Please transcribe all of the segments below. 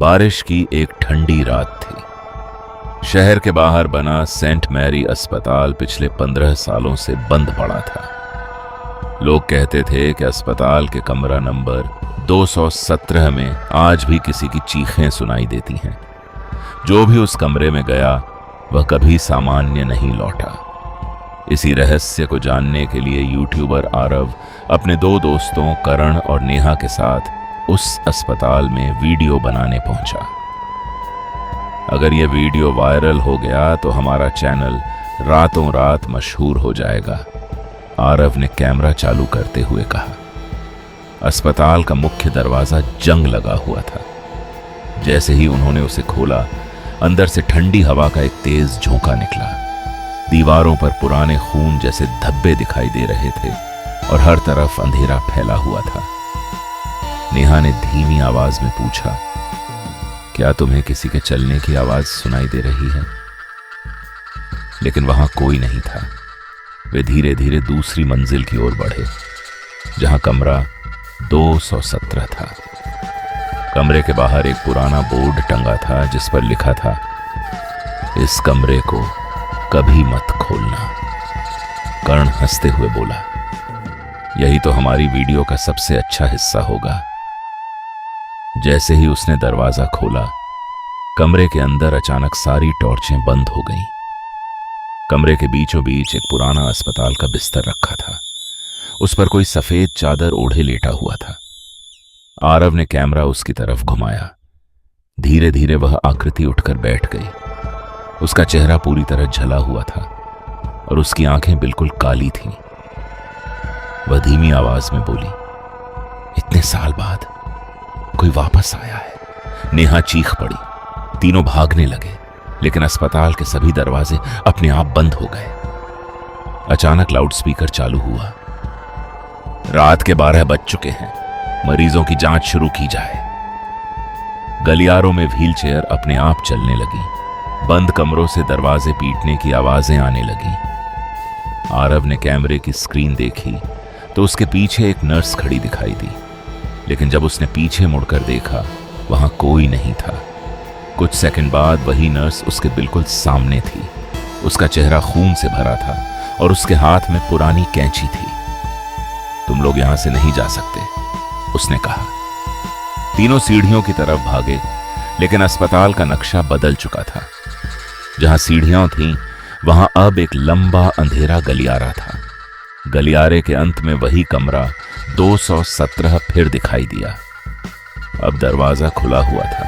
बारिश की एक ठंडी रात थी। शहर के बाहर बना सेंट मैरी अस्पताल पिछले 15 सालों से बंद पड़ा था। लोग कहते थे कि अस्पताल के कमरा नंबर 217 में आज भी किसी की चीखें सुनाई देती हैं। जो भी उस कमरे में गया वह कभी सामान्य नहीं लौटा। इसी रहस्य को जानने के लिए यूट्यूबर आरव अपने 2 दोस्तों करण और नेहा के साथ उस अस्पताल में वीडियो बनाने पहुंचा। अगर यह वीडियो वायरल हो गया तो हमारा चैनल रातों रात मशहूर हो जाएगा, आरव ने कैमरा चालू करते हुए कहा। अस्पताल का मुख्य दरवाजा जंग लगा हुआ था। जैसे ही उन्होंने उसे खोला, अंदर से ठंडी हवा का एक तेज झोंका निकला। दीवारों पर पुराने खून जैसे धब्बे दिखाई दे रहे थे और हर तरफ अंधेरा फैला हुआ था। नेहा ने धीमी आवाज में पूछा, क्या तुम्हें किसी के चलने की आवाज सुनाई दे रही है? लेकिन वहां कोई नहीं था। वे धीरे धीरे दूसरी मंजिल की ओर बढ़े, जहां कमरा 217 था। कमरे के बाहर एक पुराना बोर्ड टंगा था जिस पर लिखा था, इस कमरे को कभी मत खोलना। कर्ण हंसते हुए बोला, यही तो हमारी वीडियो का सबसे अच्छा हिस्सा होगा। जैसे ही उसने दरवाजा खोला, कमरे के अंदर अचानक सारी टॉर्चें बंद हो गईं। कमरे के बीचों बीच एक पुराना अस्पताल का बिस्तर रखा था। उस पर कोई सफेद चादर ओढ़े लेटा हुआ था। आरव ने कैमरा उसकी तरफ घुमाया। धीरे धीरे वह आकृति उठकर बैठ गई। उसका चेहरा पूरी तरह जला हुआ था और उसकी आंखें बिल्कुल काली थीं। वह धीमी आवाज में बोली, इतने साल बाद कोई वापस आया है। नेहा चीख पड़ी। तीनों भागने लगे, लेकिन अस्पताल के सभी दरवाजे अपने आप बंद हो गए। अचानक लाउडस्पीकर चालू हुआ, रात के 12 बज चुके हैं, मरीजों की जांच शुरू की जाए। गलियारों में व्हीलचेयर अपने आप चलने लगी। बंद कमरों से दरवाजे पीटने की आवाजें आने लगी। आरव ने कैमरे की स्क्रीन देखी तो उसके पीछे एक नर्स खड़ी दिखाई दी, लेकिन जब उसने पीछे मुड़कर देखा, वहां कोई नहीं था। कुछ सेकंड बाद वही नर्स उसके बिल्कुल सामने थी। उसका चेहरा खून से भरा था और उसके हाथ में पुरानी कैंची थी। तुम लोग यहां से नहीं जा सकते, उसने कहा। तीनों सीढ़ियों की तरफ भागे, लेकिन अस्पताल का नक्शा बदल चुका था। जहां सीढ़ियां थीं, वहां अब एक लंबा अंधेरा गलियारा था। गलियारे के अंत में वही कमरा 217 फिर दिखाई दिया। अब दरवाजा खुला हुआ था।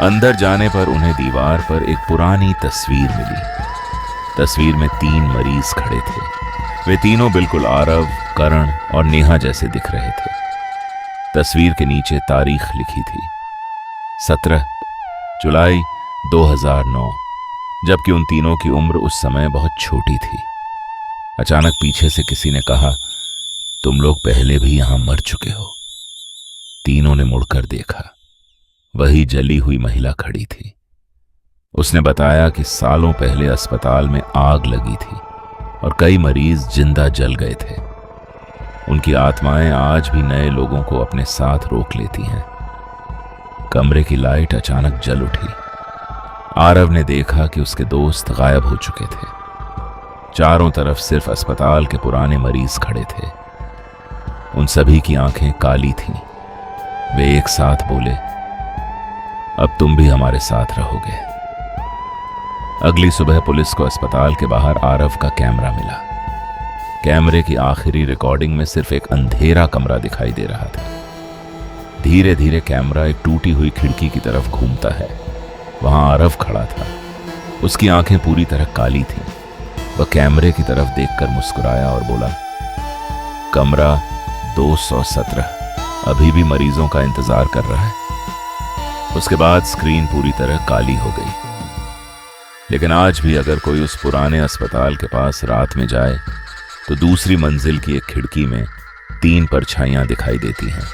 अंदर जाने पर उन्हें दीवार पर एक पुरानी तस्वीर मिली। तस्वीर में 3 मरीज खड़े थे। वे तीनों बिल्कुल आरव, करण और नेहा जैसे दिख रहे थे। तस्वीर के नीचे तारीख लिखी थी, 17 जुलाई 2009, जबकि उन तीनों की उम्र उस समय बहुत छोटी थी। अचानक पीछे से किसी ने कहा, तुम लोग पहले भी यहां मर चुके हो। तीनों ने मुड़कर देखा। वही जली हुई महिला खड़ी थी। उसने बताया कि सालों पहले अस्पताल में आग लगी थी और कई मरीज जिंदा जल गए थे। उनकी आत्माएं आज भी नए लोगों को अपने साथ रोक लेती हैं। कमरे की लाइट अचानक जल उठी। आरव ने देखा कि उसके दोस्त गायब हो चुके थे। चारों तरफ सिर्फ अस्पताल के पुराने मरीज खड़े थे। उन सभी की आंखें काली थीं। वे एक साथ बोले, अब तुम भी हमारे साथ रहोगे। अगली सुबह पुलिस को अस्पताल के बाहर आरव का कैमरा मिला। कैमरे की आखिरी रिकॉर्डिंग में सिर्फ एक अंधेरा कमरा दिखाई दे रहा था। धीरे धीरे कैमरा एक टूटी हुई खिड़की की तरफ घूमता है। वहां आरव खड़ा था। उसकी आंखें पूरी तरह काली थीं। वह कैमरे की तरफ देखकर मुस्कुराया और बोला, कमरा 217 अभी भी मरीजों का इंतजार कर रहा है। उसके बाद स्क्रीन पूरी तरह काली हो गई। लेकिन आज भी अगर कोई उस पुराने अस्पताल के पास रात में जाए तो दूसरी मंजिल की एक खिड़की में 3 परछाइयां दिखाई देती हैं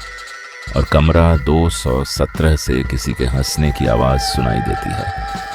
और कमरा 217 से किसी के हंसने की आवाज सुनाई देती है।